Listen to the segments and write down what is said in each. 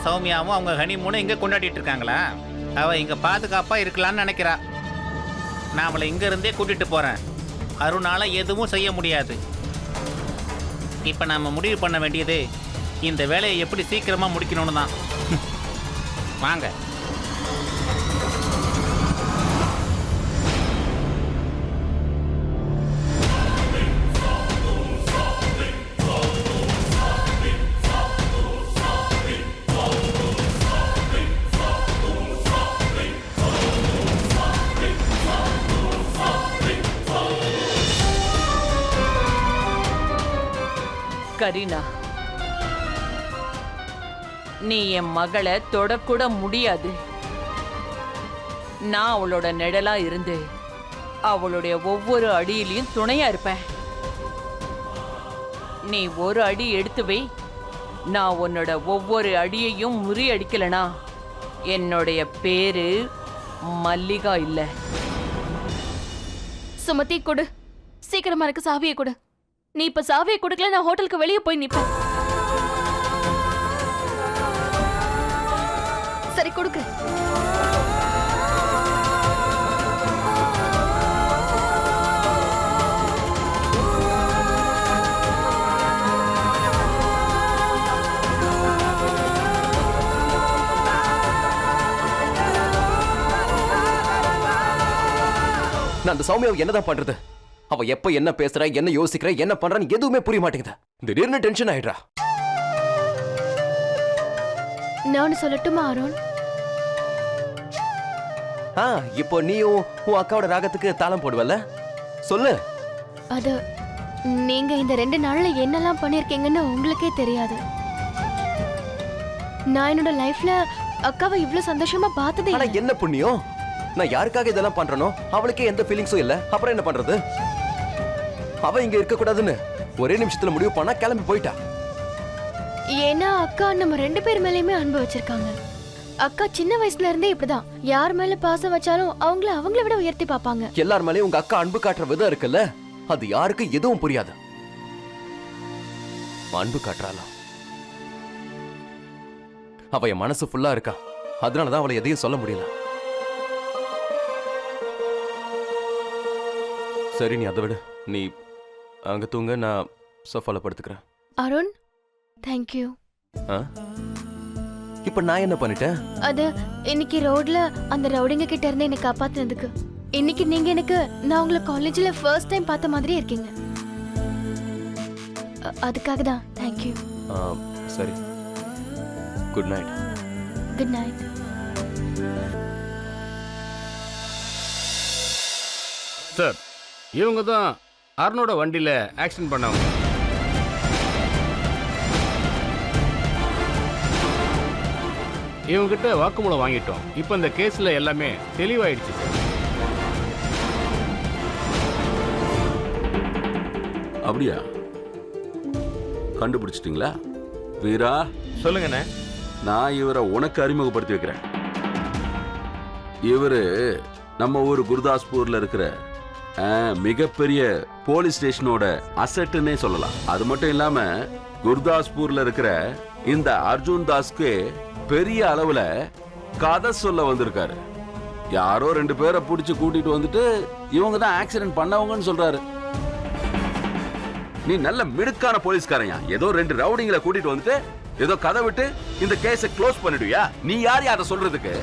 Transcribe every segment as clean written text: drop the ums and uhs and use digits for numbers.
சௌமியாவும் அவங்க ஹனிமூனை இங்கே கொண்டாடிட்டு இருக்காங்களா? அவள் இங்கே பாதுகாப்பாக இருக்கலான்னு நினைக்கிறா. நான் அவளை இங்கேருந்தே கூட்டிகிட்டு போகிறேன். அருணால எதுவும் செய்ய முடியாது. இப்போ நாம் முடிவு பண்ண வேண்டியது இந்த வேலையை எப்படி சீக்கிரமாக முடிக்கணும்னு தான். வாங்க. கரீனா, நீ என் மகளை தொடக்கூட முடியாது. நான் அவளோட நிழலா இருந்து அவளுடைய ஒவ்வொரு அடியிலையும் துணையா இருப்பேன். நீ ஒரு அடி எடுத்து வை, நான் உன்னோட ஒவ்வொரு அடியையும் முறியடிக்கலனா என்னுடைய பேரு மல்லிகா இல்ல. சுமதி கொடு, சீக்கிரமா இருக்கு சாவியை கொடு. நீ இப்ப சாவியை கொடுக்கல, நான் ஹோட்டலுக்கு வெளியே போய் நிப்பேன். சரி கொடுக்க. நான் அந்த சௌமியாவை என்னதான் பண்றது? அவ எப்ப என்ன பேசுற, என்ன யோசிக்கிற, என்ன பண்றான்னு எதுவுமே புரிய மாட்டேங்குது. திடீர்னு டென்ஷன் ஆயிடுறா. நான் சொல்லட்டுமா அருண்? இப்போ நீயும் உன் அக்காவோட ராகத்துக்கு தாளம் போடுவல்ல, சொல்லு. அது நீங்க இந்த 2 நாள்ல என்னெல்லாம் பண்ணிருக்கீங்கன்னு உங்களுக்கே தெரியாது. நான் என்னோட லைஃப்ல அக்காவை இவ்வளவு சந்தோஷமா பார்த்ததே ஆனா இல்ல. என்ன புண்ணியம்? நான் யாருக்காக இதெல்லாம் பண்றனோ அவளுக்கே எந்த ஃபீலிங்ஸும் இல்ல. அப்புறம் என்ன பண்றது? அவ இங்க இருக்க கூடாதுன்னு ஒரே நிமிஷத்துல முடிவு பண்ணா கிளம்பி போயிட்டா. ஏன்னா அக்கா நம்ம 2 பேர் மேலயுமே அன்பு வச்சிருக்காங்க. அக்கா சின்ன வயசுல இருந்தே இப்படிதான். யார் மேல பாசம் வச்சாலும் அவங்கள விட உயர்த்தி பாப்பாங்க. எல்லார் மேலயும் உங்க அக்கா அன்பு காட்டுற விதம் இருக்குல்ல, அது யாருக்கு எதுவும் புரியாது. அன்பு காட்டுறாளா? அவ என் மனசு ஃபுல்லா இருக்கா. அதனாலதான் அவளை எதையும் சொல்ல முடியல. சரி, நீ அதை விட நீ அங்க தூங்க, நான் சோஃபால படுத்துக்கிறேன். அருண், தேங்க்யூ. இப்ப நான் என்ன பண்ணிட்டேன்? அது இன்னைக்கு ரோட்ல அந்த ரவுடிங்க கிட்ட இருந்து என்னை காப்பாத்துனதுக்கு. இன்னைக்கு நீங்க எனக்கு நான் உங்களை காலேஜ்ல ஃபர்ஸ்ட் டைம் பார்த்த மாதிரி இருக்கீங்க. அதுக்காக தான் தேங்க்யூ. சரி, good night. Good night. Sir, இவங்க தான் அருணோட வண்டியில ஆக்சிடென்ட் பண்ணவங்க. இவங்ககிட்ட வாக்குமூலம் வாங்கிட்டோம். இப்போ இந்த கேஸ்ல எல்லாமே தெளிவாயிடுச்சு சார். அப்படியா? கண்டுபிடிச்சிட்டீங்களா? வீரா, சொல்லுங்கண்ணே. நான் இவரை உனக்கு அறிமுகப்படுத்தி வைக்கிறேன். இவரு நம்ம ஊர் குருதாஸ்பூர்ல இருக்கிற மிகப்பெரிய போலீஸ் ஸ்டேஷனோட அசட்டுன்னே சொல்லலாம். அது மட்டும் இல்லாம குருதாஸ்பூர்ல இருக்கிற இந்த அர்ஜுன் தாஸ்க்கு பெரிய அளவுல கதை சொல்ல வந்திருக்காரு. யாரோ 2 பேரை பிடிச்சு கூட்டிட்டு வந்துட்டு இவங்க தான் ஆக்சிடென்ட் பண்ணவங்கன்னு சொல்றாரு. நீ நல்ல மிடுக்கான போலீஸ்காரையா? ஏதோ 2 ரவுடிங்களை கூட்டிட்டு வந்துட்டு ஏதோ கதை விட்டு இந்த கேஸை க்ளோஸ் பண்ணிடுவியா? நீ யார் அதை சொல்றதுக்கு?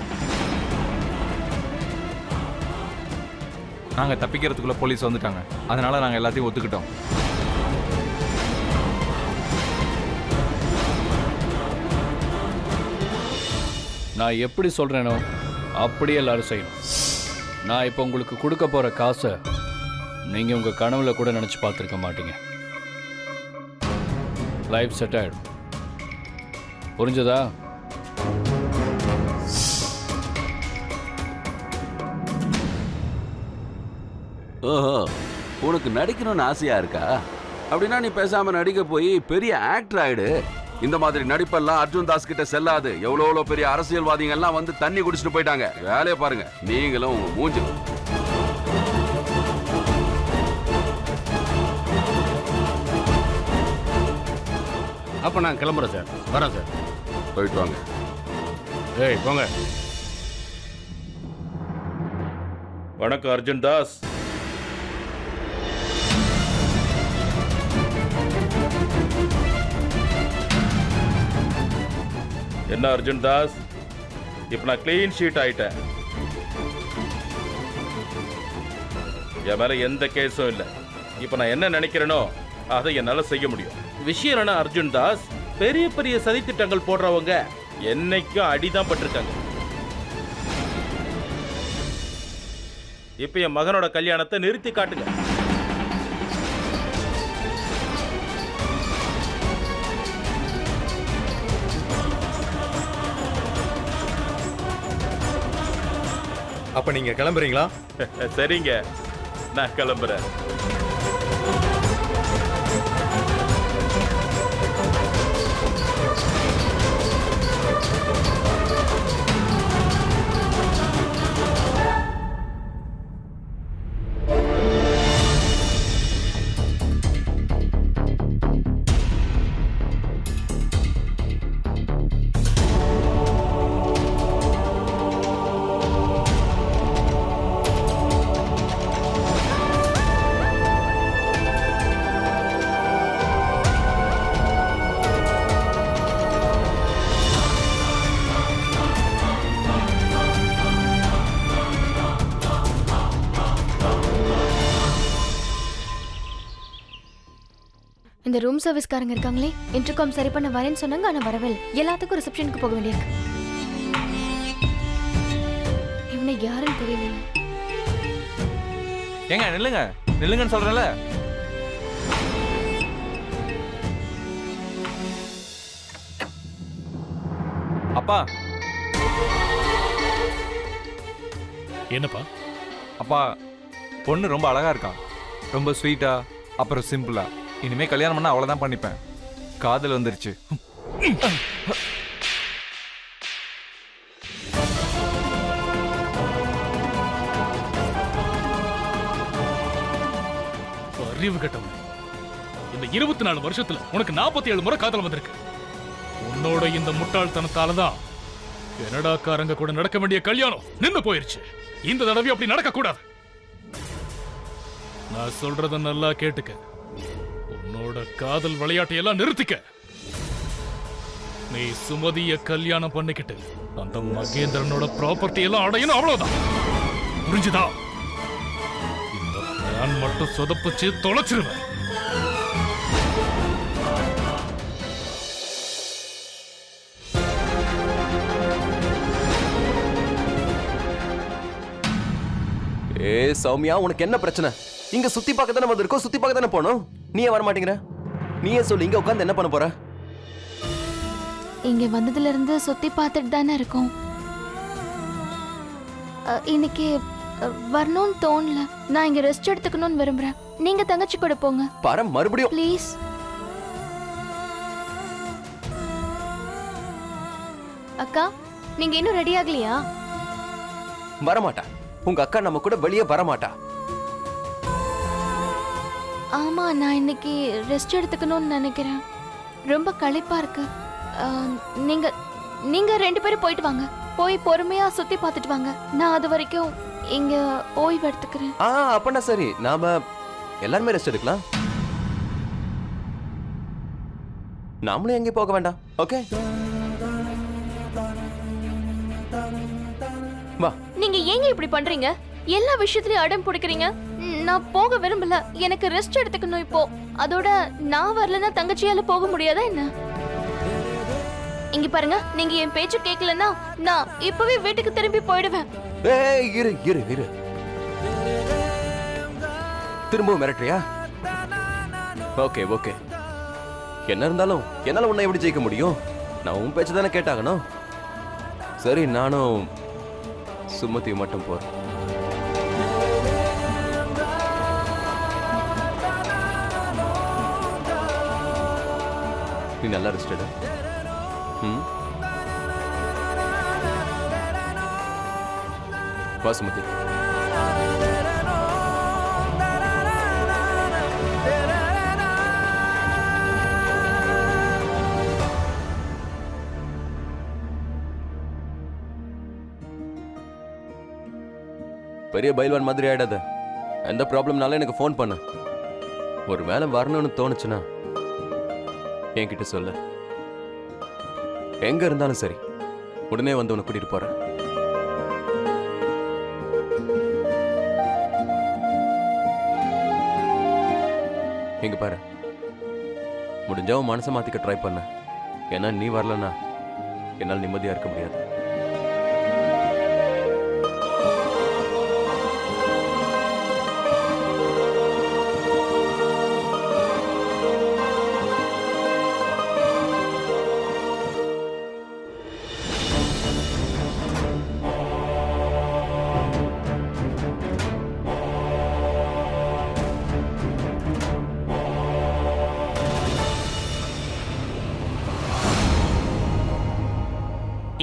நாங்க தப்பிக்கிறதுக்குள்ள போலீஸ் வந்துட்டாங்க. அதனால நாங்க எல்லாத்தையும் ஒத்துக்கிட்டோம். நான் எப்படி சொல்றேனோ அப்படியே எல்லாரும் செய்யணும். நான் இப்போ உங்களுக்கு கொடுக்க போற காசை நீங்க உங்க கனவுல கூட நினைச்சு பார்த்துருக்க மாட்டீங்க. லைஃப் செட் ஆயிடும். புரிஞ்சதா? ஓஹோ, உனக்கு நடிக்கணும்னு ஆசையா இருக்கா? அப்படின்னா நீ பேசாம நடிக்க போய் பெரிய ஆக்டர் ஆயிடு. இந்த மாதிரி நடிப்பெல்லாம் அர்ஜுன் தாஸ் கிட்ட செல்லாது. எவ்வளவு பெரிய அரசியல்வாதிகள் எல்லாம் வந்து தண்ணி குடிச்சிட்டு போயிட்டாங்க. வேலையை பாருங்க. நீங்களும் மூஞ்சி. அப்ப நான் கிளம்புறேன் சார். வரேன் சார். போயிட்டு வாங்க. ஏய் போங்க. வணக்கம் அர்ஜுன் தாஸ். என்ன அர்ஜுன் தாஸ், இப்ப நான் கிளீன் ஷீட் ஆயிட்டேன். என் மேல எந்த கேஸும் இல்லை. இப்ப நான் என்ன நினைக்கிறேனோ அதை என்னால செய்ய முடியும். விஷயம் என்ன அர்ஜுன் தாஸ், பெரிய பெரிய சதித்திட்டங்கள் போடுறவங்க என்னைக்கும் அடிதான் பட்டிருக்காங்க. இப்ப என் மகனோட கல்யாணத்தை நிறுத்தி காட்டுங்க. அப்ப நீங்க கிளம்புறீங்களா? சரிங்க, நான் கிளம்புறேன். இந்த ரூம் சர்வீஸ்காரங்க இருக்காங்களே, இன்டர்காம் சரி பண்ண வரேன்னு சொன்னாங்க, ஆனா வரவே இல்லை. எல்லாத்துக்கும் ரிசப்ஷனுக்கு போக வேண்டியிருக்கு. இவனை யாருன்னு தெரியல. ஏங்க நில்லுங்க, நில்லுங்கன்னு சொல்றேன்ல. அப்பா. என்னப்பா? அப்பா, பொண்ணு ரொம்ப அழகா இருக்கா, ரொம்ப ஸ்வீட்டா, அப்புறம் சிம்பிளா. இனிமே கல்யாணம் பண்ணா அவ்வளவுதான் பண்ணிப்பேன். காதல் வந்துருச்சு. அறிவு கட்டவன், இந்த 24 வருஷத்துல உனக்கு 47 முறை காதல் வந்திருக்கு. உன்னோட இந்த முட்டாள்தனத்தால தான் கனடாக்காரங்க கூட நடக்க வேண்டிய கல்யாணம் நின்னு போயிருச்சு. இந்த தடவை அப்படி நடக்க கூடாது. நான் சொல்றத நல்லா கேட்டுக்க. உன்னோட காதல் விளையாட்டையெல்லாம் நிறுத்திக்க. நீ சுமதிய கல்யாணம் பண்ணிக்கிட்டு அந்த மகேந்திரனோட ப்ராப்பர்ட்டி எல்லாம் அடையணும், அவ்வளவுதான். புரிஞ்சுதா? இந்த பிளான் மட்டும் சொதப்பிச்சு தொலைச்சிருவேன். ஏ சௌமியா, உனக்கு என்ன பிரச்சனை? இங்க சுத்தி பார்க்க தானே வந்திருக்கோம், சுத்தி பார்க்க தானே போனோம். நீ ஏன் வர மாட்டேங்கிற? நீயே சொல்லு, இங்க உட்காந்து என்ன பண்ண போற? இங்க வந்ததுல இருந்து சுத்தி பார்த்துட்டு தானே இருக்கோம். இன்னைக்கு வரணும்னு தோணல. நான் இங்க ரெஸ்ட் எடுத்துக்கணும்னு விரும்புறேன். நீங்க தங்கச்சி கூட போங்க. பாரு, மறுபடியும் ப்ளீஸ். அக்கா, நீங்க இன்னும் ரெடி ஆகலையா? வரமாட்டா. உங்க அக்கா நம்ம கூட வெளியே வரமாட்டா. ஆமா, நான் இன்னைக்கு ரெஸ்ட் எடுத்துக்கணும்னு நினைக்கிறேன். ரொம்ப களைப்பா இருக்கு. நீங்க நீங்க 2 பேரும் போயிட்டு வாங்க. போய் பொறுமையா சுத்தி பார்த்துட்டு வாங்க. நான் அது வரைக்கும் இங்க ஓய்வு எடுத்துக்கிறேன். அப்பனா சரி, நாம எல்லாருமே ரெஸ்ட் எடுக்கலாம். நாமளும் எங்கேயும் போக வேண்டாம். ஓகே, வா. நீங்க ஏங்க இப்படி பண்றீங்க? எல்லா விஷயத்துலயும் அடம் பிடிக்கிறீங்க. நான் போக விரும்பல. எனக்கு ரெஸ்ட் எடுத்துக்கணும் இப்போ. அதோட நான் வரலன்னா தங்கச்சியால போக முடியாதா என்ன? இங்க பாருங்க, நீங்க என் பேச்சு கேட்கலன்னா நான் இப்பவே வீட்டுக்கு திரும்பி போயிடுவேன். ஏய், இரு இரு இரு. திரும்பவும் மிரட்டுறியா? Okay okay. என்ன இருந்தாலும் என்னால உன்னை எப்படி ஜெயிக்க முடியும்? நான் உன் பேச்சு தானே கேட்டாகணும். சரி, நானும் சுமதி மட்டும் போறேன். நீ நல்லா ரெஸ்ட் எடு. வா சுமதி. பெரிய பைல்வான் மாதிரி ஆயிடாத. எந்த ப்ராப்ளம்னாலும் எனக்கு ஃபோன் பண்ணு. ஒரு வேளை வரணும்னு தோணுச்சுன்னா என்கிட்ட சொல்லு. எங்க இருந்தாலும் சரி, உடனே வந்து உன்னை கூட்டிட்டு போறேன். இங்க பாரு, முடிஞ்சா உன் மனசை மாத்திக்க ட்ரை பண்ண. ஏன்னா நீ வரலன்னா என்னால் நிம்மதியா இருக்க முடியாது.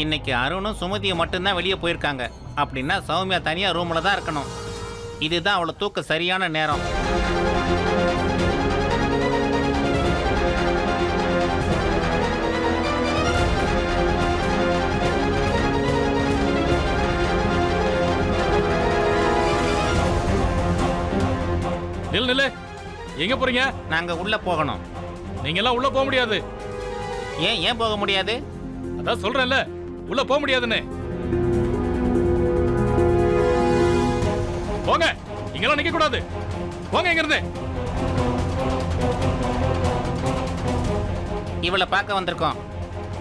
இன்னைக்கு அருணும் சுமதியும் மட்டும்தான் வெளியே போயிருக்காங்க. அப்படின்னா சௌமியா தனியா ரூம்ல தான் இருக்கணும். இதுதான் அவளை தூக்க சரியான நேரம். நில்லு, எங்க போறீங்க? நாங்க உள்ள போகணும். நீங்க எல்லாம் உள்ள போக முடியாது. ஏன் போக முடியாது? அதான் சொல்றேன்ல, உள்ள போக முடியாதுன்னு. போங்க, இங்கெல்லாம் நிக்க கூடாது. போங்க இங்க இருந்து. இவளை பார்க்க வந்திருக்கோம்.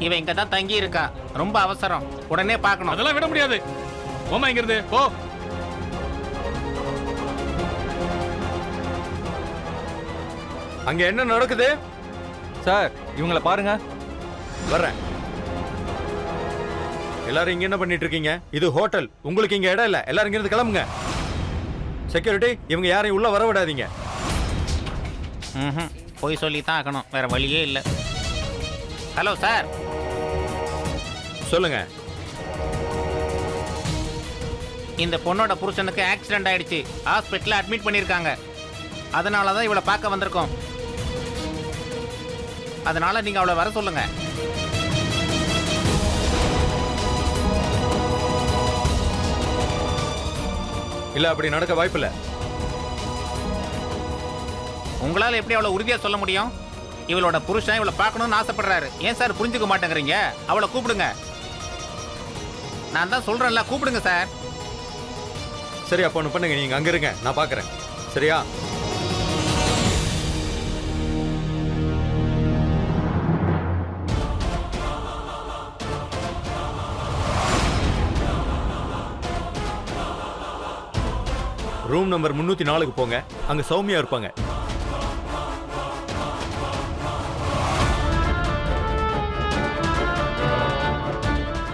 இவ இங்க தான் தங்கி இருக்கா. ரொம்ப அவசரம், உடனே பார்க்கணும். அதெல்லாம் விட முடியாது. போமா இங்க இருந்து, போ. அங்க என்ன நடக்குது? சார், இவங்கள பாருங்க. வர்றேன். எல்லாரும் இங்க என்ன பண்ணிட்டு இருக்கீங்க? இது ஹோட்டல், உங்களுக்கு இங்க இடம் இல்ல. எல்லாரும் இங்க இருந்து கிளம்புங்க. செக்யூரிட்டி, இவங்க யாரையும் உள்ள வர விடாதீங்க. போய் சொல்லி தான் ஆகணும், வேற வழியே இல்லை. Hello sir. சொல்லுங்க. இந்த பொண்ணோட புருஷனுக்கு ஆக்சிடென்ட் ஆயிடுச்சு. ஹாஸ்பிட்டல்ல அட்மிட் பண்ணியிருக்காங்க. அதனால தான் இவளை பார்க்க வந்திருக்கோம். அதனால நீங்க அவளை வர சொல்லுங்க. இல்ல, அப்படி நடக்க வாய்ப்பில்லை. உங்களால எப்படி அவளை உறுதியா சொல்ல முடியும்? இவளோட புருஷன் இவளை பார்க்கணும்னு ஆசைப்படுறாரு. ஏன் சார் புரிஞ்சுக்க மாட்டேங்கிறீங்க? அவளை கூப்பிடுங்க. நான் தான் சொல்றேன்ல, கூப்பிடுங்க சார். சரி, அப்போ ஒன்று பண்ணுங்க, நீங்க அங்க இருங்க, நான் பாக்குறேன். சரியா? ரூம் நம்பர் 304க்கு போங்க. அங்க சௌமியா இருப்பாங்க.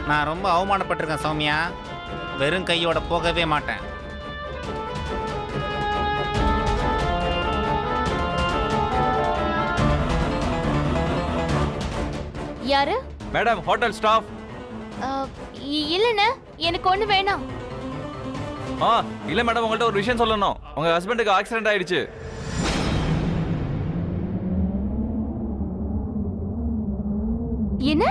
நான் ரொம்ப அவமானப்பட்டிருக்கேன் சௌமியா. வெறும் கையோட போகவே மாட்டேன். யாரு? Madam, hotel staff. இல்லண்ணே, எனக்கு ஒண்ணு வேணாம். இல்ல மேடம், உங்கள்ட்ட ஒரு விஷயம் சொல்லணும். உங்க ஹஸ்பண்டுக்கு ஆக்சிடென்ட் ஆயிடுச்சு. என்ன?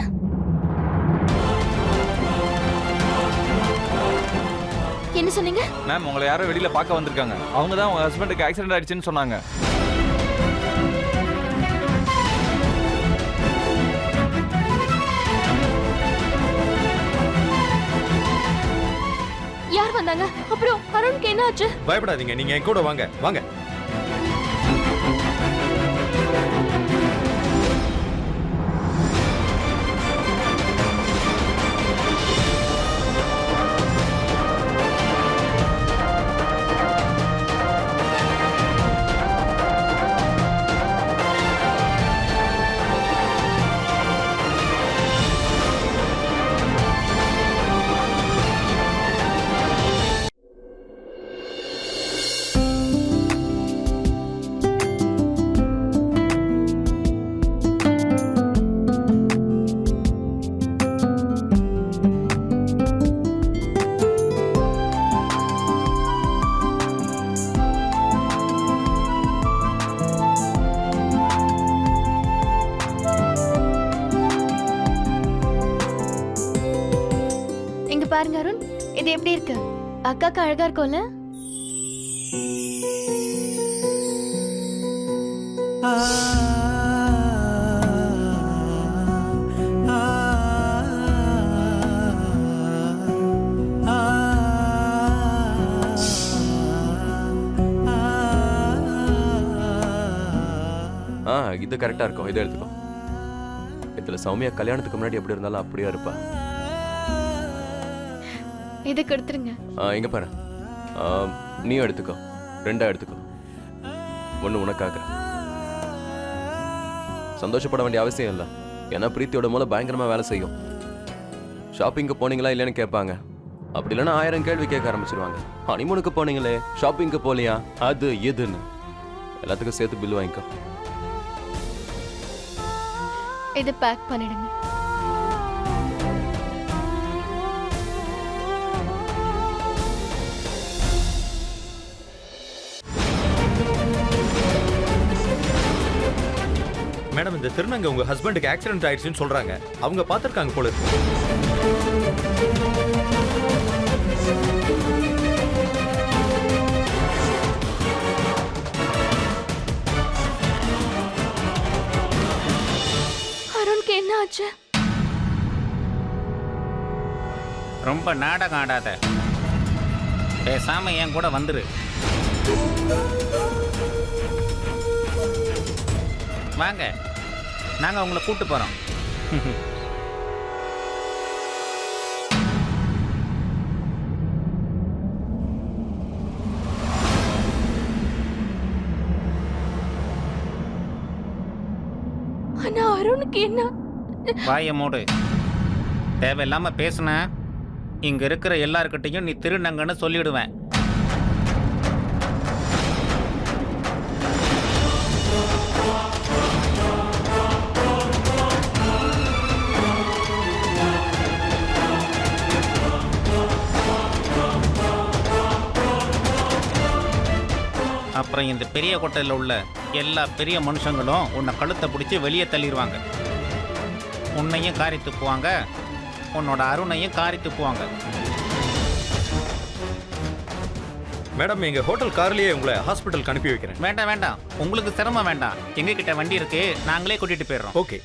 என்ன சொன்னீங்க? மேம், உங்களை யாரோ வெளியில பார்க்க வந்திருக்காங்க. அவங்க தான் உங்க ஹஸ்பண்டுக்கு ஆக்சிடென்ட் ஆயிடுச்சுன்னு சொன்னாங்க. யார் வந்தாங்க? அப்புறம் அருணுக்கு என்ன ஆச்சு? பயப்படாதீங்க, நீங்க என் கூட வாங்க. வாங்க. பாருங்க அருண், இது எப்படி இருக்கு? அக்காக்கு அழகா இருக்கும்ல? இது கரெக்டா இருக்கும், இதை எடுத்துக்கோ. இதுல சௌமியா கல்யாணத்துக்கு முன்னாடி எப்படி இருந்தாலும் அப்படியே இருப்பா. இதை கொடுத்துருங்க. இங்க பாரு, நீயும் எடுத்துக்கோ, 2 எடுத்துக்கோ. ஒண்ணு உனக்காக. சந்தோஷப்பட வேண்டிய அவசியம் இல்லை, ஏன்னா பிரீத்தியோட மூலம் பயங்கரமா வேலை செய்யும். ஷாப்பிங்க்கு போனீங்களா இல்லைன்னு கேட்பாங்க. அப்படி இல்லைன்னா 1000 கேள்வி கேட்க ஆரம்பிச்சிருவாங்க. ஹனிமூனுக்கு போனீங்களே, ஷாப்பிங்க்கு போலியா, அது எதுன்னு எல்லாத்துக்கும் சேர்த்து பில் வாங்கிக்கோ. இதை பேக் பண்ணிடுங்க. மேடம், இந்த திருநங்கை உங்க ஹஸ்பண்டுக்கு ஆக்சிடென்ட் ஆயிடுச்சுன்னு சொல்றாங்க. அவங்க பார்த்திருக்காங்க போல இருக்கு. அருணுக்கு என்ன ஆச்சு? ரொம்ப நாடகம் ஆடாத, பேசாம என் கூட வந்துரு. வாங்க, நாங்க உங்களை கூட்டு போறோம். ஆனா அருணுக்கு என்ன? வாய மூடு. தேவையில்லாம பேசுன இங்க இருக்கிற எல்லார்கிட்டையும் நீ திருநங்கன்னு சொல்லிடுவேன். அப்புறம் இந்த பெரிய கோட்டையில் உள்ள எல்லா பெரிய மனுஷங்களும் உன்னை கழுத்தை பிடிச்சி வெளியே தள்ளிடுவாங்க. உன்னையும் காரி துப்புவாங்க, உன்னோட அருணையும் காரி துப்புவாங்க. மேடம், எங்க ஹோட்டல் கார்லயே உங்களை ஹாஸ்பிட்டலுக்கு அனுப்பி வைக்கிறேன். வேண்டாம் வேண்டாம், உங்களுக்கு சிரமம் வேண்டாம். எங்ககிட்ட வண்டி இருக்கு, நாங்களே கூட்டிட்டு போயிடுறோம். ஓகே.